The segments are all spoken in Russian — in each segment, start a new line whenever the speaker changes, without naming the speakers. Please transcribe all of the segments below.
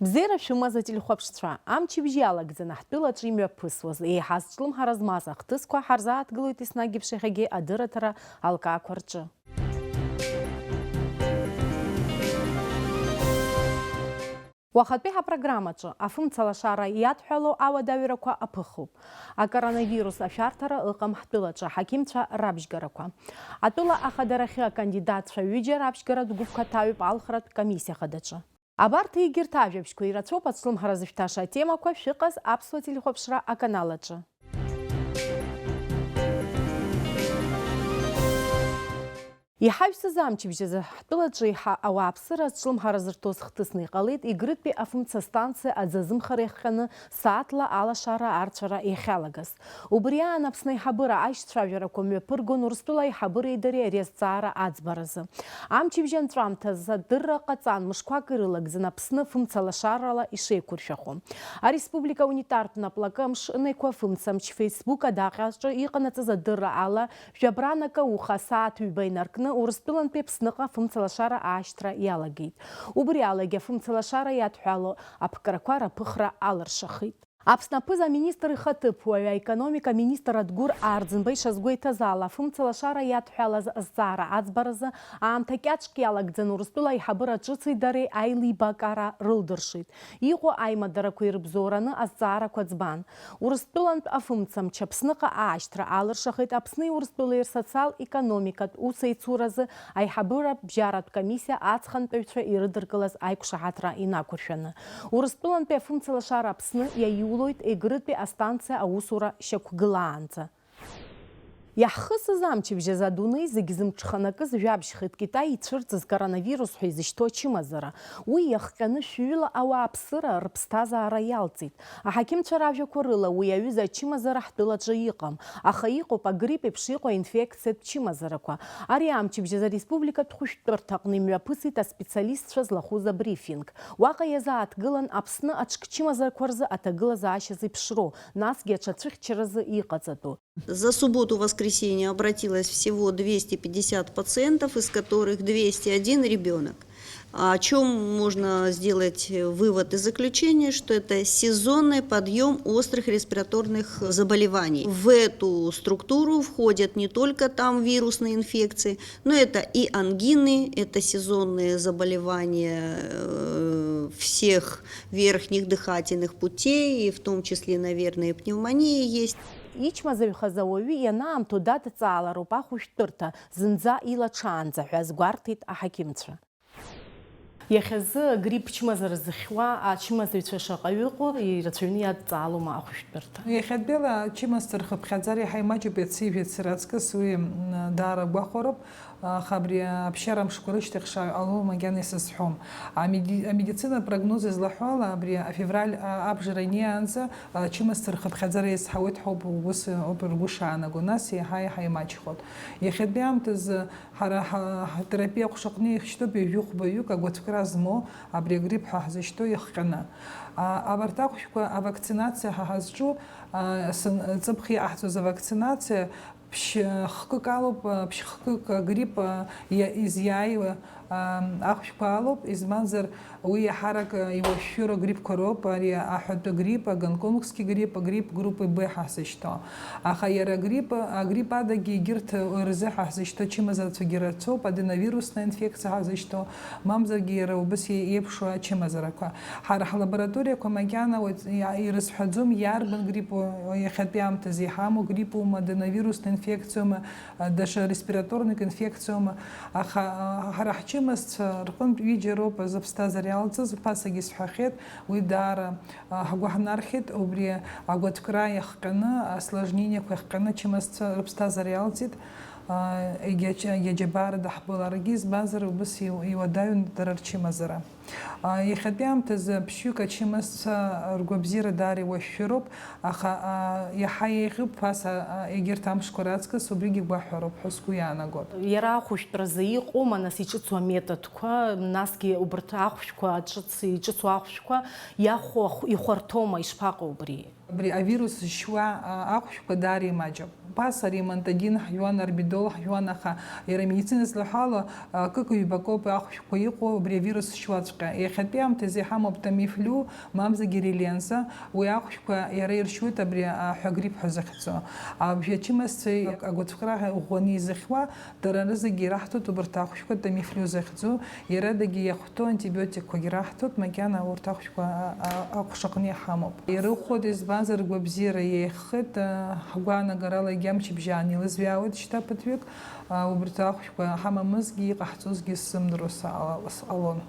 Бзера шумаза телехопшцва, амчибжиалак занахтула чимя пысвоз, и хасчлым харазмазах, тысква харзат глуит и снагившихаги адыратара алка кварчы. Вахатпеха программачы, афымцала шара ятхало авадавираква апыху. А коронавирус афяртара ылкам хтылачы, хакимча рабжгараква. Атула ахадарахия кандидатша виджа рабжгара дугувка тавип алхрат комиссия хадачы. Абарты егер тавжепшку и рацо подслым харазыфташа тема ква фиқаз апсва телехопшра аканалачы. Ихавсы замчибжезы хтылачы ауапсыра члым харазыртоз хтысны қалет игрытпе афымца станция адзазым харехханы саатла ала шара арчара ихалагас. Убрия анапсны хабыра айштравжара коме пыргон урстулай хабыра идаре резцара адзбаразы. Амчибжен трамтаза дырра қацан мышква кырылак занапсны фымцала шарала ишей куршаху. А республика унитартна плакамш неква фымцамч фейсбука дахашчы иқанатаза дырра ала жабранака уха саату байнаркны урыстылан пепсныға фымцалашара аштра ялагейт. Убри алаге фымцалашара ятхуало апкараквара пыхра алыршахит. Апснапыза министр хатып уая экономика министр Адгур Ардзынбай шазгой тазала фымцалашара ятхуалаз аззара азбаразы аамтакячки алагдзен урыстыла ихабыра чыцый дарей айли бакара рылдыршит. Иго аймадара куйрыбзораны аззара квацбан. Урыстылан афымцам чапсныға аштра алыршахит апсны урыстылыр социал экономикат усай цуразы айхабыра бжарат комиссия ацхан певча ирыдыргылаз айкушахатра инакуршаны. Урыстылан пе фымцалашара апсны улойт эгрытпе астанция аусура щекугылаанца. Яхысы замчибже задуны зигизм чханакыз жабшхит Китай цырцыз коронавирус хуизишто чимазара. Уи яхканы шуила ауапсыра рпстаза араялцит. А хаким чаравжа корыла уяюза чимазара хтылача иқам. Аха иқо по гриппе пшиқо инфекция чимазараква. Ари амчибже за республика тхуштыртақны мюапысыта специалист шазлахуза брифинг. Уаqa яза атгылан апсны ачк чимазаркварзы атагыла заашазы пшро. Нас гечацых чаразы иқацату.
За субботу-воскресенье обратилось всего 250 пациентов, из которых 201 ребенок. О чем можно сделать вывод и заключение, что это сезонный подъем острых респираторных заболеваний. В эту структуру входят не только там вирусные инфекции, но это и ангины, это сезонные заболевания всех верхних дыхательных путей, и в том числе, наверное, и пневмония есть.
Ичмазави хазауи янаам туда тцала рупа хуштырта зынза ила чанза хазгвартит ахакимца. Яхазы грипп чмазар зыхва, а чмазар чашaqaviqo и рацюния цалу ма хуштырта.
Яхадбела чмазар хабхазари хаймачи пецивит срацкас уи дара бахороб خبري أبشرم شكرش تخشى الله مجاني سسحوم. медицина прогнозы злахала أبري فевраль أبجريني أنزا чимастер خبخزاري سحوت حب وبس أبرجوش عنا جناس هاي ماتش خد. يخد بيام تز терапия قشقني خشتو بيوق بيوق أقوت كرازمو أبري غريب حازشتو يخقنا. أبرتاق شكوا вакцинация حازجو صبخي أحسو за вакцинация пшхкалоп грипп из яйва ахшкалоп из манзар уи харак его щуро грипп короп ари ахото грипп гонконгский грипп группы Б хасышто ахаяра грипп да гигирт рз хасышто чимаза цугирацо аденовирусная инфекция хасышто мамза гира убс епшо чимазарака харах лаборатория комагяна вот ирс хадзум ярбан грипп яхатям тазихаму грипп аденовирусная инфекция даже респираторная инфекция харах чимас ркон видео запстазаря алцыз пасагис хахет уидара гуахнархет обри аготкрая хкана осложнение хкана чимас рпстазарялцит яджабар дахбуларгиз базар убс ивадаюн дарарчимазара يخدم تز بشوكة شمس رجوبزير داري وشروب أخا يحيي بس يجير تامش كراتك سبريجي بحروب حسكويانا قط.
يرا خوش ترزيق وما نسيت شو ميتة كوا ناسكي وبرتاح شو كوا تشتسي شو خوش كوا يخرطوما يشباقو بري.
Вирус шва ахушка дари маджаб. Пасари мантадин хайван арбидол хайванаха медицина слухала как юбакоп ахушка ико вирус швачка. Ехатям тези хамоб тамифлю мамза гириленса уяхушка яриршута бри хагрип хазахцо. А бьячимасцы агутфрага угони захва таранза гирахту тубртахушка тамифлю захцо. Ярадаги яхто антибиотик когирахту макяна уртахушка акушакни хамоб. Яруход из базар гвабзира ехет хагана гарала гямчи бжани лазвяут шта патвик убртахушка хамамызги қахтузги сымдруса алон.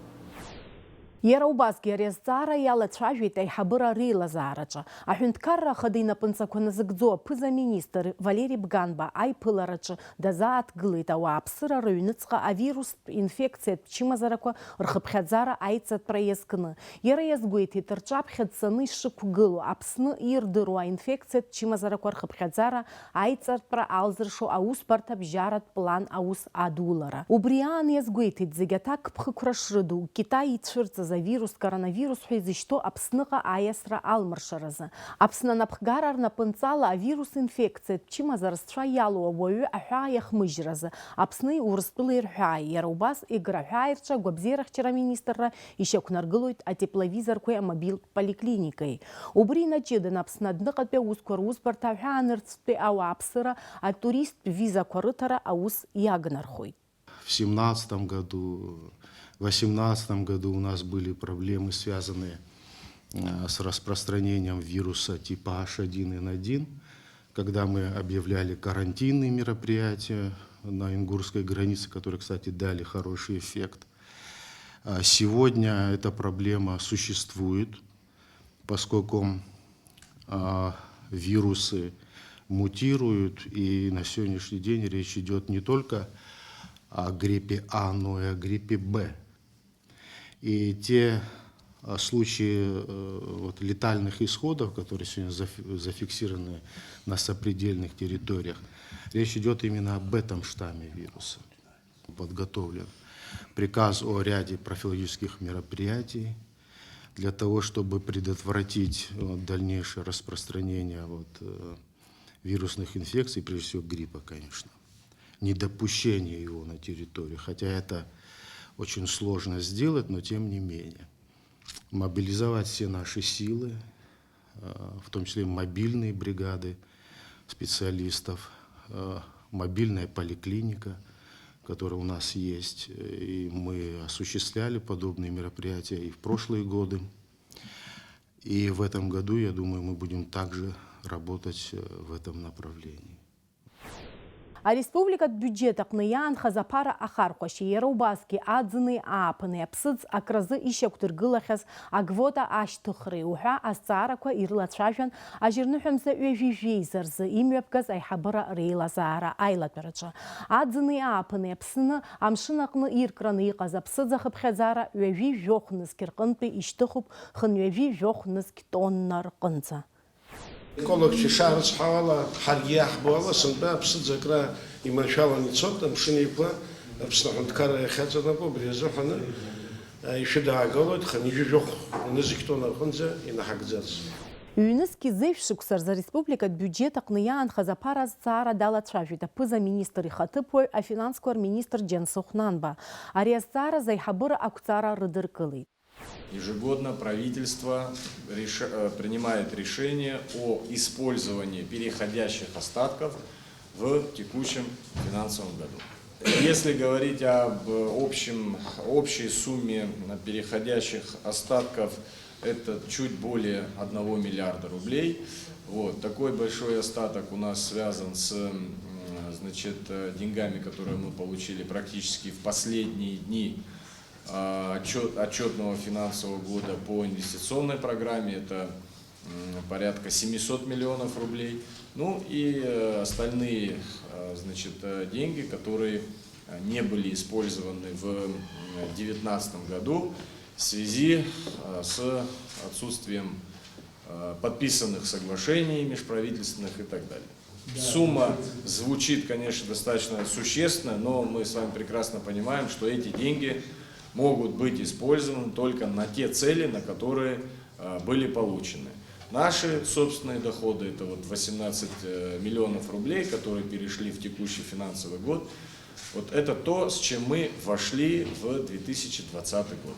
Иара убасгьы ари азҵаара иалацәажәеит аиҳабыра реилазаараҿы. Аҳәынҭқарра ахада инапынҵақәа назыгӡо аԥыза-министр Валери Бганба аиԥылараҿы дазааҭгылеит ауааԥсыра рыҩныҵҟа авирустә инфекциатә чымазарақәа рхыԥхьаӡара аиҵатәра иазкны. Иара иазгәеиҭеит рҿаԥхьа дцаны ишықәгыло Аԥсны ирдыруа аинфекциатә чымазарақәа рхыԥхьаӡара аиҵатәра алзыршо аусбарҭабжьаратә план аус адулара. Убри аан иазгәеиҭеит зегьы аҭакԥхықәра шрыду Китай ицәырҵыз авирус коронавирус ҳәа изышьҭоу Аԥсныҟа аиасра алмыршаразы. Аԥсны анапхгара рнапынҵала авирус инфекциатә чымазара зцәа иалоу ауаҩы аҳәаа иахмыжьразы Аԥсни Урыстәылеи рҳәааи. Иара убас еграҳәааирҿа агәабзиарахьчара аминистрра ишьақәнаргылоит атепловизорқәеи амобилтә поликлиникеи. Убри инаҷыданы Аԥсны адәныҟатәи аусқәа русбарҭа аҳәаанырцәтәи ауааԥсыра атуристтә визақәа рыҭара аус иагнархоит.
В 2017 году, в 2018 году у нас были проблемы, связанные с распространением вируса типа H1N1, когда мы объявляли карантинные мероприятия на ингурской границе, которые, кстати, дали хороший эффект. Сегодня эта проблема существует, поскольку вирусы мутируют, и на сегодняшний день речь идет не только о гриппе А, но и о гриппе Б. И те случаи летальных исходов, которые сегодня зафиксированы на сопредельных территориях, речь идет именно об этом штамме вируса. Подготовлен приказ о ряде профилактических мероприятий для того, чтобы предотвратить дальнейшее распространение вирусных инфекций, прежде всего гриппа, конечно. Недопущение его на территорию, хотя это очень сложно сделать, но тем не менее. Мобилизовать все наши силы, в том числе мобильные бригады специалистов, мобильная поликлиника, которая у нас есть, и мы осуществляли подобные мероприятия и в прошлые годы. И в этом году, я думаю, мы будем также работать в этом направлении.
Ареспубликатә бюджет аҟны иаанхаз аԥара ахархәашьа иара убасгьы аӡыни ааԥыни аԥсыӡ акразы ишьақәдыргылахьаз агвота ашьҭыхреи уҳәа азҵаарақәа ирылацәажәан ажьырныҳәамза ҩажәижәеиза рзы имҩаԥгаз аиҳабыра реилазаара аилатәараҿы. Аӡыни ааԥыни Аԥсны амшын аҟны иркраны иҟаз аԥсыӡ ахыԥхьаӡара ҩажәижәохә-нызқь рҟынтәи ишьҭыхуп хын-ҩажәижәохә-нызқь тонна рҟынӡа.
Екологче шарыц хавала харгиях буала сында псыдзакра иманшала ницот мшинипа пснаханткара яхацана по брезо хана ишда галот ханижох низиктона хунза инахагзац.
Ҩнызқь зеиԥшықәсарз ареспубликатә бюджет аҟны иаанхаз аԥара азҵаара далацәажәеит аԥыза-министр ихаҭыԥуаҩ афинансқәа рминистр Џьансыхә Нанба. Ари азҵаараз аиҳабыра ақәҵара рыдыркылеит.
Ежегодно правительство принимает решение о использовании переходящих остатков в текущем финансовом году. Если говорить об общей сумме переходящих остатков, это чуть более 1 миллиарда рублей. Такой большой остаток у нас связан с деньгами, которые мы получили практически в последние дни отчетного финансового года по инвестиционной программе. Это порядка 700 миллионов рублей. Ну и остальные деньги, которые не были использованы в 2019 году в связи с отсутствием подписанных соглашений межправительственных и так далее. Сумма звучит, конечно, достаточно существенно, но мы с вами прекрасно понимаем, что эти деньги могут быть использованы только на те цели, на которые были получены. Наши собственные доходы, это вот 18 миллионов рублей, которые перешли в текущий финансовый год. Вот это то, с чем мы вошли в 2020 год.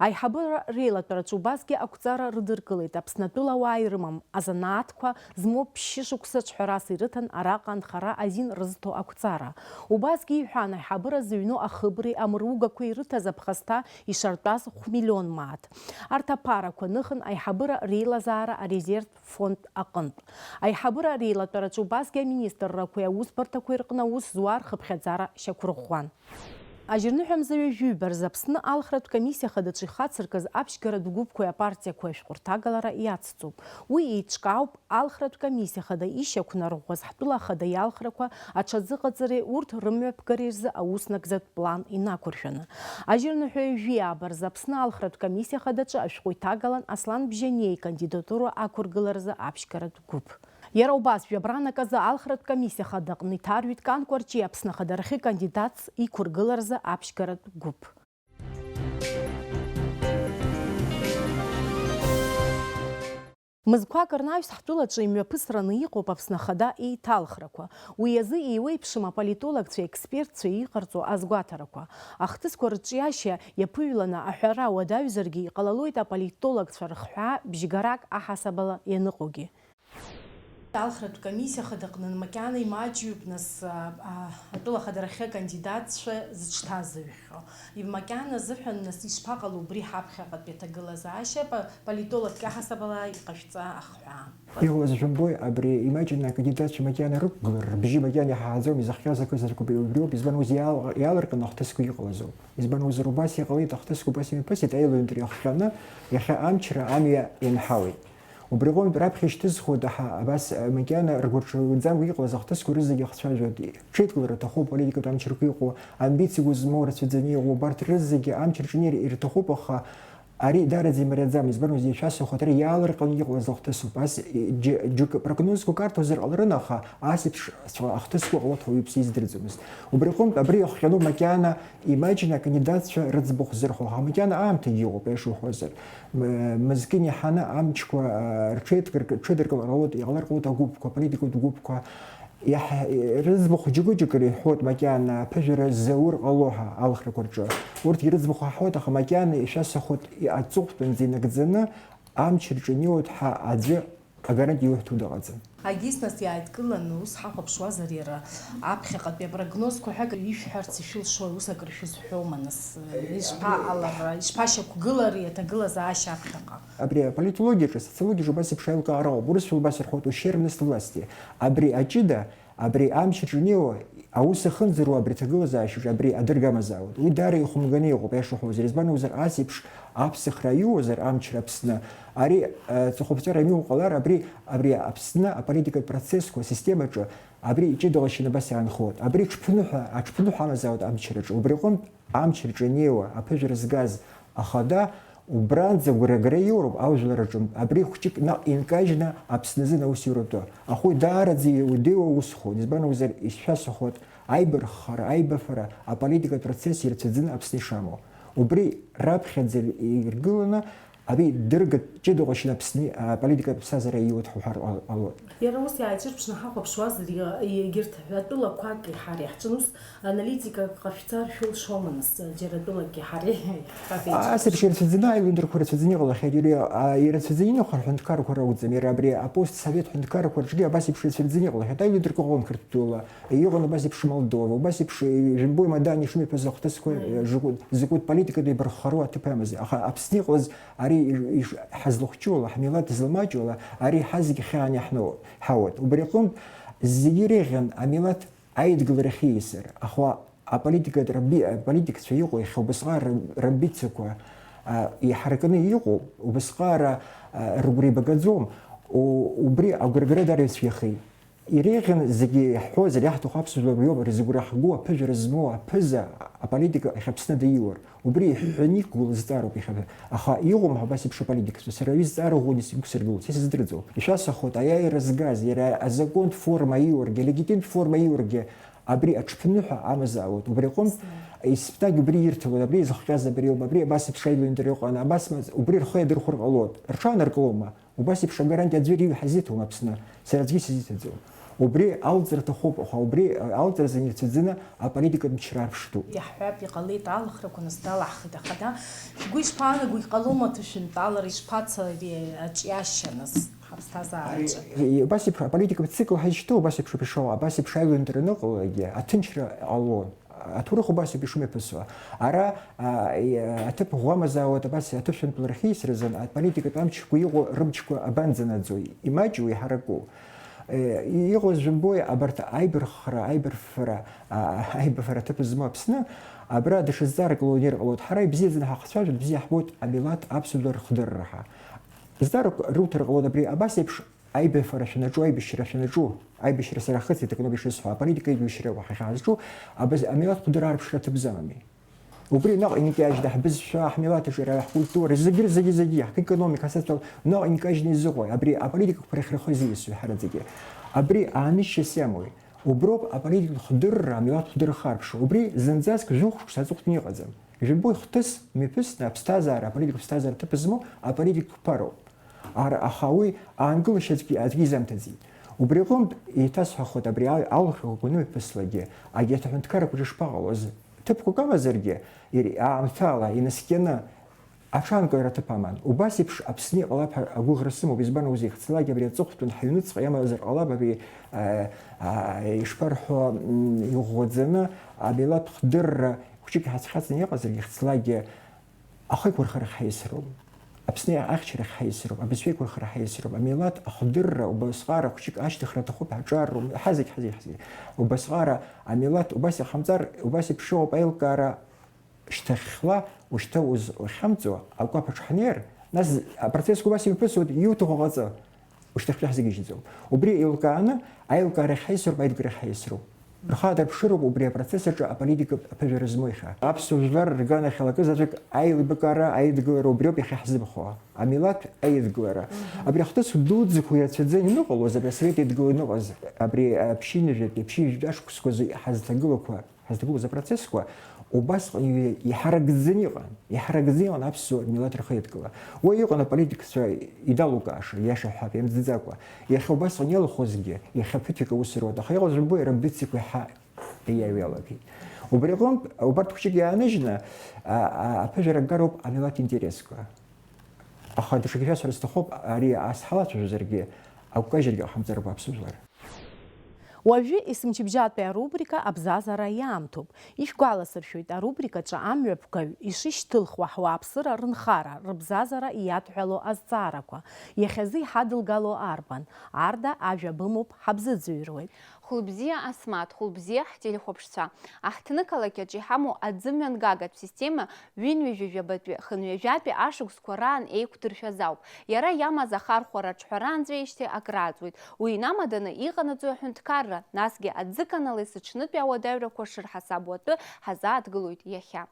Аиҳабыра реилатәараҿы убасгьы ақәҵара рыдыркылеит. Аԥснатәыла ауаа ирымам азанааҭқәа змоу ԥшьышықәса ҿҳәарас ирыҭан араҟа анхара азин рызҭо ақәҵара. Убасгьы иҳәан аиҳабыра зыҩну ахыбреи амругақәа ирыҭаз аԥхасҭа ишартәаз 1 миллион мааҭ. Арҭ аԥарақәа ныхан аиҳабыра реилазаара арезервтә фонд аҟынтә. Аиҳабыра реилатәараҿы убасгьы аминистррақәеи аусбарҭақәеи рҟны аус зуа рхыԥхьаӡара шьақәырӷәӷәан. Ажьырныҳәамзаҩ жәибарз Аԥсны алхратә комиссиа хадаҿы ихацыркыз аԥшьгаратә гәыԥқәеи апартиақәеи ашәҟәырҭагалара иацҵоуп. Уи еиҿкаауп алхратә комиссиа хада ишьақәнарӷәӷәаз ҳтәыла ахада иалхрақәа аҽазыҟаҵареи урҭ рымҩаԥгареи рзы ауснагӡатә план инақәыршәаны. Ажьырныҳәаҩ жәиабарз Аԥсны алхратә комиссиа хадаҿы ашәҟәы иҭагалан Аслан Бжьанеи икандидатура ақәыргыларазы аԥшьгаратә гәыԥ. Иара убас жәабранаказы алхратә комиссиа хадаҟны иҭарҩит Кан Кәарҷиа Аԥсны ахадарахьы кандидатс иқәыргыларазы аԥшьгаратә гәыԥ. Мызқәак рнаҩс ҳтәылаҿы имҩаԥысраны иҟоуп Аԥсны ахада еиҭалхрақәа. Уи азы еиуеиԥшым аполитологцәеи експертцәеи иҟарҵо азгәаҭарақәа. Ахҭысқәа рҿиашьа иаԥыҩланы аҳәара уадаҩзаргьы иҟалалоит аполитологцәа рыхҳәаа бжьгарак аҳасабала ианыҟоугьы. Алхратә комиссиа хадаҟны макьана имаҷҩуп нас атәыла ахадарахьы акандидатцәа зыҽҭазыҩхьо. Макьана азыҳәан нас ишԥаҟало убри ҳаԥхьаҟатәи аҭагылазаашьа политологк аҳасабала иҟашәҵа ахҳәаа.
Иҟалаз жәымбои абри имаҷын акандидатцәа макьана рықәгылар, рбжьы макьана иҳааӡом, изахҟьаз акызарақәа убриоуп, избан узы иаалырҟьаны ахҭысқәа иҟалазоуп. Избан узыр убас иҟалеит, ахҭысқәа убас имҩаԥысит, аилаҩынтра иахҟьаны, иахьа амчра амҩа ианҳауеит. Убриҟоntә раԥхьа ишьҭызхуа абас макьана ргәырҽанӡамкәа иҟалаз ахҭысқәа рызегьы ахцәажәоит. Ҽеидкылара рҭахуп, политикатә амчрақәа иҟоу, амбициақәа змоу рацәаӡаны иҟоу, убарҭ рызегьы амч рҿы ирҭахуп, аха ари дараӡа имариаӡам, избан узы ишәасҳәахуеит, ари иаалырҟьаны иҟалаз ахҭысуп. Ас џьоук прогнозқәак арҭозар ҟаларын, аха асеиԥш ахҭысқәа ҟалоит ҳәа уаҩԥс издырӡомызт. Убриҟоntә абри иахҟьану макьана имаҷын акандидатцәа рыӡбахә зырҳәо, аха макьана аамҭагьы иҟоуп ишуҳәозар. Мызкын иаҳаны амчқәа рҽеидыркылар ҟалоит, иҟалар ҟалоит агәыԥқәа, аполитикатә гәыԥқәа. Рыӡбахә џьыкәџьык иҳәоит макьана аԥыжәара заур ҟало ҳәа алхрақәа рҿы. Урҭ ирыӡбахә ҳәоит, аха макьана ишәасҳәахуеит аҵыхәтәанӡа инагӡаны амч рҿы инеиуеит ҳәа аӡәы агарантиа иуҳәҭоу дыҟаӡам.
Агьыс нас иааидкыланы ус ҳахәаԥшуазар иара аԥхьаҟатәи апрогнозқәа ҳәак ишәҳәарц ишәылшои, ус акыр шәызҳәома нас, ишԥаҟалара, ишԥашьақәгылари аҭагылазаашьа аԥхьаҟа?
Абри аполитологиаҿы, социологиаҿы убас еиԥш аилкаароуп, урысшәа убас ирҳәоит ущербность власти. Абри аҷыда, абри амч рҿы инеиуа аус ахынӡаруа абри аҭагылазаашьаҿы абри адыргамазаауеит. Уи даара ихәымганы иҟоуп иашахәозар, избанзар ас еиԥш аԥсыхра аиуазар амчра Аԥсны, ари ҵыхәаԥҵәара имоу ҟалар, абри Аԥсны аполитикатә процессқәа асистемаҿы абри иҷыдалашьаны абас иаанхоит. Абри аҽԥныҳәа амазаауеит амчраҿы. Убриҟынтә амч рҿы инеиуа аԥыжәара згаз ахада убранӡа гәырӷьара иоуроуп ажәлараҿы. Абри хәҷык наҟ инкажьны Аԥсназы аусуратәы. Ахәы даараӡа иудеиуа усхон, избанзар ишәасҳәахуеит аибарххара, аибафара аполитикатә процесс ирцәаӡаны Аԥсны ишамоу. Убри раԥхьаӡа иргыланы абри дыргатә ҷыдаҟәашьны Аԥсны аполитикатә ԥсҭазаара ииуеит ҳәа уҳәар ҟалоит.
Иара ус иааиҿырԥшны ҳахәаԥшуазар егьырҭ атәылақәак иҳари ҳҿын ус аналитикак ҟашәҵар шәылшома нас џьара атәылак иҳари ҳафеиҿ?
Ас еиԥш ирацәаӡаны аилыҩнтрақәа рацәаӡаны иҟалахьеит, ирацәаӡаны иҟоу ҳҳәынҭқарқәа ракәӡам, иара абри апостсовет ҳәынҭқарқәа рҿгьы абас еиԥш ирацәаӡаны иҟалахьеит. Аилыҩнтрақәа ыҟалон Қырҭтәыла, иҟан абас еиԥш Молдова, убас еиԥш жәымбои Мадани ишымҩаԥыз ахҭысқәа закәытә политикатә еибарххароу аҭыԥ амазы. Аха Аԥсны иҟалаз ари ҳазлыхәҷыла, ҳмилаҭ зылмаҷуала, ари ҳазегьы хьаан иаҳауеит. Убри аҟнытә зегьы иреиӷьын амилаҭ аидгыларахь ииасыр, аха аполитикацәа иҟоу иахьа убасҟак рамбициақәа иҳаракны иҟоуп, убасҟак рыгәра еибагаӡом, убри агәырӷьара даара иацәиахеит. Иреиӷьын зегьы иаҳҳәозар, иаҳҭаху аԥсуа иоуп, ари зыгәра ҳгәу аԥыжәара змоу аԥыза аполитика иахьа Аԥсны даиур. Убри иҳәҳәаны иқәгылаз зҵаароуп иахьа. Аха иҟоума абас еиԥш аполитикацәа, сара уи зҵаара ӷәӷәаны иқәсыргылоит, са исыздырӡом. Ишәасҳәахуеит аиааира згаз, иара азаконтә форма аиургьы, алегитимтә форма аиургьы أبري أشفنوها أمزاوت وبريقوم يستاج بريرت ولا بري زخجاز بريوم بري بس بشيء لندريق أنا بس وبري الخير در خرق الله رشان ركوما وبس بشجران تزوري حزيتهم بسنا سرزجي سزيت وبري ألزر تخوب أو بري ألزر زين تزنا أبريدك مشراب شتو
يا حبيبي قليت على خير كنا استلع خدا خدا قويش بانا قوي قلومة تشن طالر يشبات دي أشياشنس
بس أبريدك بتسكو هيشتو بس بشوا بس بشيء لندرنق ولا أتنشر الله أتورخ بس بيشومي بسوا أرا أتب غوما زاوت بس أتوشن بالرخيص رزن أبريدك بتمشي كويو ربشكو أبانزنا زوي إيماجو يحرقو يغوز جنبوي أبرت أيبر خرا أيبر فرا تبزما بسنا أبرا دش الزارق لونير قلود حراي بزيزن حقشاج بزي حبوت عملات أبسولر خضر رها الزارق روتر قلود أبري أباسي بش أيبر فرا شنجو أيبر شرا شنجو أيبر شرا سرخصي تكنو بيش يصفى بريد كيدو يشرا وحيخازجو أبز عملات خضر عرب شرا تبزامي وبري نوع إنك أجد حبز شا حملات شرا كولتور زجي حق إيكونوميك حسيت نوع إنك أجد نزوي أبريدك بريخ خزي سو حرزي أبري عانيش ساموي وبروب أبريدك خضر عملات خضر خاربش وبري زنزاسك جوخ سازوق نيغزم جنبوي خطس ميبسنا بستازار أبريدك بستازار تبزمو أبريدك بارو أر أخاوي أنجل شتكي أزجيزم تزي وبريقوم يتاسح خد أبري ألخو كونو بسلاجي أجيت عند كارك وجش باغوز تبقى كم زرجة يري أمثالة ينسكنا عشان قرأت بامن وباسي بش أبسني الله أقول رسمه بيزبان وزيخ تلاقي بري تزقطن حيونت صيام زر الله ببي يشبرحوا يغوزنا عبيلات خضر وشيك حس يقزر يختلاقي أخي كور حيسرو أبسني أخشر حيسرو أبسوي كور حيسرو أميلات خضر وبصغارة وشيك أشتخر تخوب حجار حزك وبصغارة أميلات وباسي خمزار وباسي بشو بايلكارا اشتخلا واشتوز وخمزو أو كابش حنير ناس процесс كوباسي بيبسود يوتو غازا واشتخلا حزك يجيزو وبري يلقانا أيلكارا حيسرو بايد حيسرو رخادر بشرب وبري процесс جا أباليدك أبجرزمويها أبسوجلر رجعنا خلاك زاجك أي بكرة أي دجور وبريو بيحزب خوا عملات أي دجورة أبري أختص دود زكوية تزين نقول وزبر سريت دجور نقص أبري بشين جداش كسكوز حزتقول زا процесс كوا وبس يحرق الزنيغان أبسو ميلات رخيت كوا ويقنا политик يدالو كاش ياشا حاب يمززاكوا يخو بس نيل خوزجي يخفتك وسرو دخيل جنبو ربيتك وحا ياويلكي وبريغون وبرضو شيء نجنا أبجر جرب عملات انتريسكوا أخذ شيء فيها سرستخوب أري أسحلات جزرجي أو كاجرجي حمزة رباب سوزلر
Уажәы исымчыбжьатәи арубрика абзазара иаамҭоуп. Ишәгәаласыршәоит арубрикаҿы амҩаԥгаҩ ишишьҭылхуа ҳуааԥсыра рынхара, рыбзазара иадҳәало азҵаарақәа. Иахьазы иҳадылгало арбан. Арда ажәа бымоуп ҳабзыӡырҩуеит.
Хәылбзиа Асмаҭ, хәылбзиа ҳтелехәаԥшцәа. Аҳҭнықалақь иҳамоу аӡымҩангагатә система ҩынҩажәижәабатәи хынҩажәатәи ашықәсқәа раан еиқәдыршәаз ауп. Иара иамаз ахархәара аҿҳәараанҵәеижьҭеи акрааҵуеит. Уи инамаданы иҟанаҵои аҳәынҭқарра, насгьы аӡыканали сыҽнытәи ауадаҩрақәа шырҳасабу атәы ҳазааҭгылоит иахьа.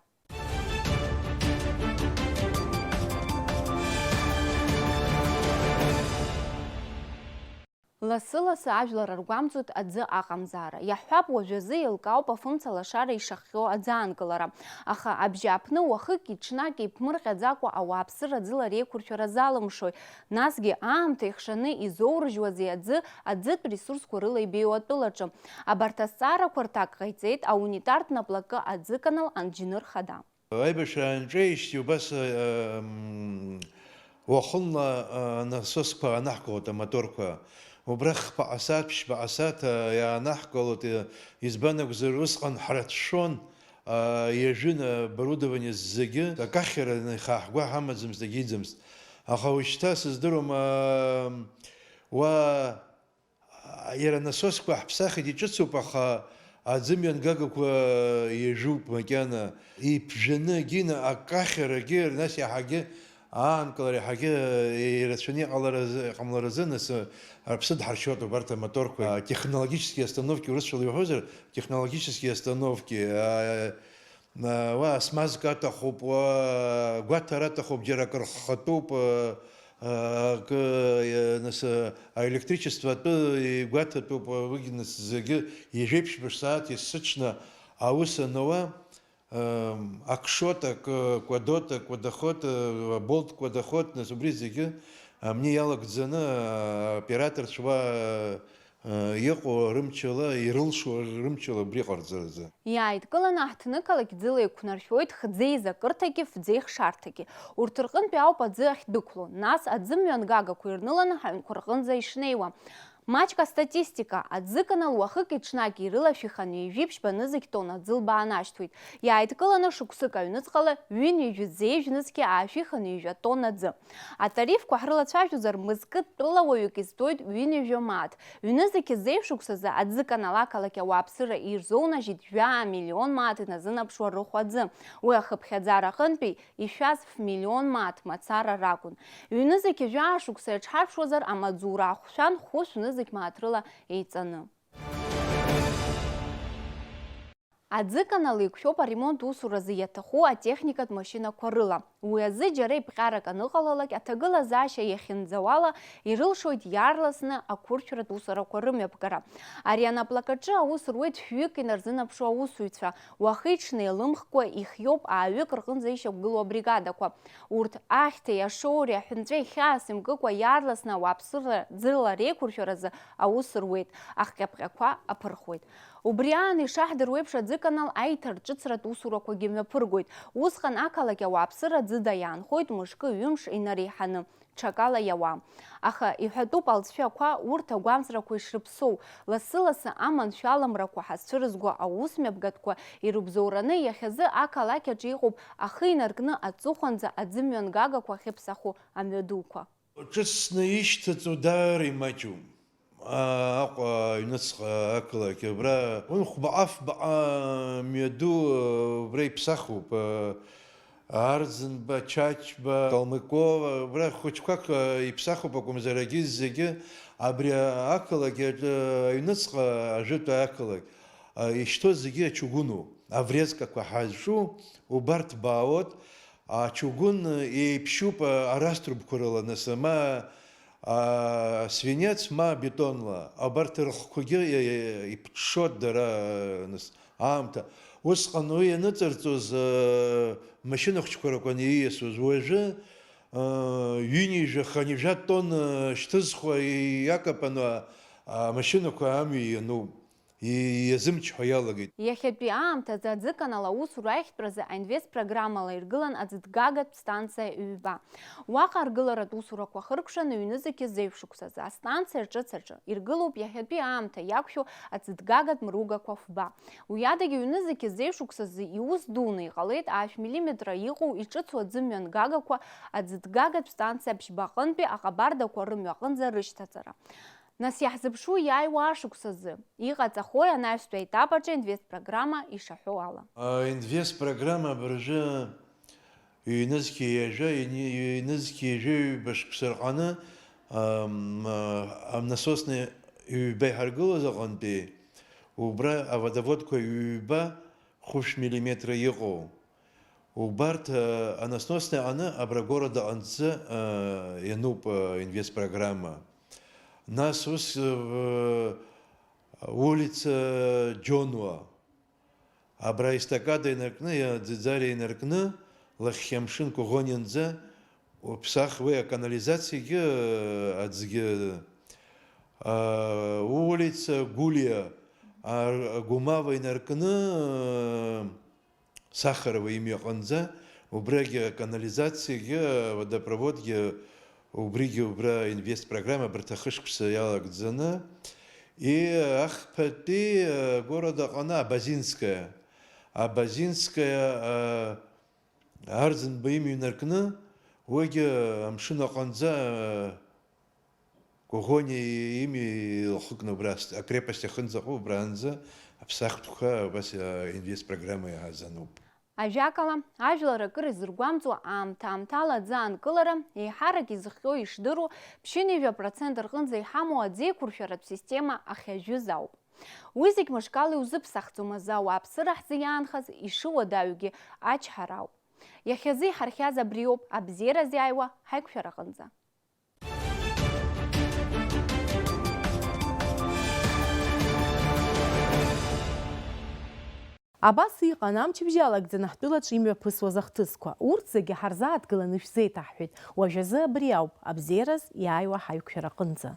Ласы-ласы ажәлар аргәамҵоит аӡы аҟамзаара. Иаҳҳәап, уажәазы еилкаауп афымца лашара ишахҟьо аӡаанкылара. Аха абжьааԥны уахыки ҽнаки иԥмырҟьаӡакәа ауааԥсыра аӡыла реиқәыршәара залымшои. Насгьы аамҭа ихшаны изоурыжьуази аӡытә ресурсқәа рыла ибеиоу атәылаҿы. Абарҭ азҵаарақәа рҭак ҟаиҵеит аунитартә наплакы аӡыканал анџьныр хада.
Аибашьра анҿеижьҭеи убас уахынла насосқәа анаҳкылоит амоторқәа. Убрах паасат, ԥшьбаасат иаанаҳкылоит, избан акәзар усҟан ҳрацәшәон иажәын оборудование зегьы, акахьара ихааҳгәа ҳамаӡамызт, агьиӡамызт. Аха уажәшьҭа сыздыруам иара насосқәа ҳԥсахит иҿыцуп, аха аӡымҩангагақәа иажәуп макьана. Иԥжәаны агьина акахьарагьы нас иаҳагьы аанкылара иаҳагьы ирацәаны иҟамларазы нас рыԥсы дҳаршьоит убарҭ амоторқәа. Технологические остановки, урысшәала иуҳәозар, технологические остановки, смазка аҭахуп, гәаҭара аҭахуп, џьара акыр ххатәуп, нас электричество гуатату выгнас зэгэ ежепш башсаат исычна ауса нова акшота квадота квадоход болт квадоход на субризеге мне ялак дзена оператор шва еқо рымчыла ирылшу рымчыла брехорзазы.
Иааидкыланы аҳҭнықалақь ӡыла еиқәнаршәоит хӡеи закырҭагьы фӡеи хшарҭагьы. Урҭ рҟынтәи ауп аӡы ахь дықәло. Нас аӡымҩан гагақәа ирныланы ҳаҩнқәа рҟынӡа ишнеиуа. Маҷка статистика, аӡыканал уахык иҽнак ирылашәиханы ижәиԥшь банызықь тонна аӡы лбаанашьҭуеит. Иааидкыланы шықәсык аҩныҵҟала ҩынҩажәи ӡеижәнызқьи аашәиханы ижәа тонна аӡы. Атарифқәа ҳрылацәажәозар мызкы тәылауаҩык изтәоит ҩынҩажәа мааҭ. Ҩнызықь зеиԥшықәсазы аӡыканал ақалақь ауааԥсыра ирзоунажьит 1 миллион мааҭ иназынаԥшуа рыхәа аӡы. Уи ахыԥхьаӡара аҟынтәи ишәаз 1 миллион мааҭ мацара ракәын. Ҩнызықь ажәа аашықәса иаҽҳарԥшуазар амаҵура ахәшәан хәышә ҩнызықь мааҭрыла еиҵаны. Аӡыканал еиқәшәоуп аремонт усуразы иаҭаху атехникатә машьынақәа рыла. Уи азы џьара иԥҟарак аныҟалалак аҭагылазаашьа иахьынӡауала ирылшоит иаарласны ақәыршәратә усурақәа рымҩаԥгара. Ари анаплакаҿы аус руеит шәҩык инарзынаԥшу аусуҩцәа. Уахи-ҽни еилымхкәа ихиоуп ааҩык рҟынӡа ишьақәгылоу абригадақәа. Урҭ ахьҭеи ашоуреи аҳәынҵәеи хьаас имкыкәа иаарласны ауааԥсыра ӡыла реиқәыршәаразы аус руеит. Ахҟьаԥҟьақәа аԥырхуеит. Убри аан ишаҳдыруа еиԥш аӡыканал аиҭарҿыцратә усурақәагьы мҩаԥыргоит. Усҟан ақалақь ауааԥсыра ӡыда иаанхоит мышкы ҩымш инареиҳаны. Ҽакала иауа. Аха иҳәатәуп алҵшәақәа урҭ агәамҵрақәа ишрыԥсоу. Лассы-лассы аманшәаламрақәа ҳазцәырызго аус мҩаԥгатәқәа ирыбзоураны иахьазы ақалақь аҿы иҟоуп ахы инаркны аҵыхәанӡа аӡымҩан гагақәа ахьыԥсаху амҩадуқәа.
Ҿыцны ишьҭаҵо даара имаҷуп. Аҟәа аҩныҵҟа ақалақь абра хәбаҟа мҩаду абра иԥсахуп. Арӡынба, Чачба, Калмыкова, абра хәыҷқәак иԥсахуп акәымзарагьы зегьы абри ақалақь аҩныҵҟа ажәытә ақалақь ишьҭоу зегьы ачугунуп. Аврезкақәа ҳазҿу убарҭ баауеит. Ачугун еиԥшьуп араструбқәа рыла нас ма свинец, ма бетонла. Абарҭ рхқәагьы иԥҽҽоит дара нас аамҭа. Усҟан уи ианыҵарҵоз машьынахәыҷқәа ракәын ииасуаз. Уажәы ҩынҩажәа ханҩажәа тонна шьҭызхуа иакапаны амашьынақәа амҩа иануп. Иазымчҳәа иалагеит.
Иахьатәи аамҭазы аӡыканал аусура ахьтәразы аинвестпрограммала иргылан аӡыҭгагатә станциа ҩба. Уаҟа аргыларатә усурақәа хыркәшаны ҩнызықь зеиԥшықәсазы астанциа ҿыц аҿы иргылоуп иахьатәи аамҭа иақәшәо аӡыҭгагатә мругақәа фба. Уи адагьы ҩнызықь зеиԥшықәсазы иус дуны иҟалеит 1 миллиметра иҟоу иҿыцу аӡымҩан гагақәа аӡыҭгагатә станциа ԥшьбаҟынтәи аҟабардақәа рымҩа аҟынӡа рышьҭаҵара. Нас иаҳзыԥшу иааиуа ашықәсазы иҟаҵахои анаҩстәи аетап аҿы инвестпрограмма ишаҳәо ала.
Инвестпрограмма абыржәы ҩнызқь ижәа ҩба шықәса рҟаны насосни ҩба иҳаргылоз аҟынтәи убра аводоводқәа ҩба 5 миллиметра иҟоу. Убарҭ анасносни аҟны абра города аҟынӡа иануп инвестпрограмма. Нас ус улица Џьонуа абра естакада инаркны, ӡиӡариа инаркны лахьхьамшын Коӷонианӡа уԥсах уи аканализациагьы аӡгьы улица Гулиа Гумава инаркны Сахарова имя аҟынӡа убрагьы аканализациагьы водопроводгьы убригьы убра инвестпрограмма абарҭ ахышықәса иалагӡаны и ахԥатәи города аҟны Абазинская Арӡынба имҩа инаркны уигьы амшын аҟынӡа Коӷониа имҩа илхыкны убра акрепост ахынӡаҟоу убраанӡа аԥсахтәқәа абас инвестпрограмма иаҳазануп.
Ажәакала, ажәлар акыр изыргәамҵуа аамҭа-аамҭала аӡы аанкылара, еиҳарак изыхҟьо ишдыру, ԥшьынҩажәа процент рҟынӡа иҳамоу аӡеиқәыршәаратә система ахьажәыз ауп. Уи зегь мышкала иузыԥсахӡом азы ауааԥсыра ҳзы иаанхаз ишыуадаҩгьы ачҳара ауп. Иахьазы иҳархьаз абриоуп, абзиаразы иааиуа ҳаиқәшәара аҟынӡа.
Абас иҟан амчыбжьалагӡаны ҳтәылаҿы имҩаԥысуаз ахҭысқәа. Урҭ зегьы ҳарзааҭгыланы ишәзеиҭаҳҳәеит. Уажәазы абри ауп абзеираз иааиуа ҳаиқәшәара аҟынӡа.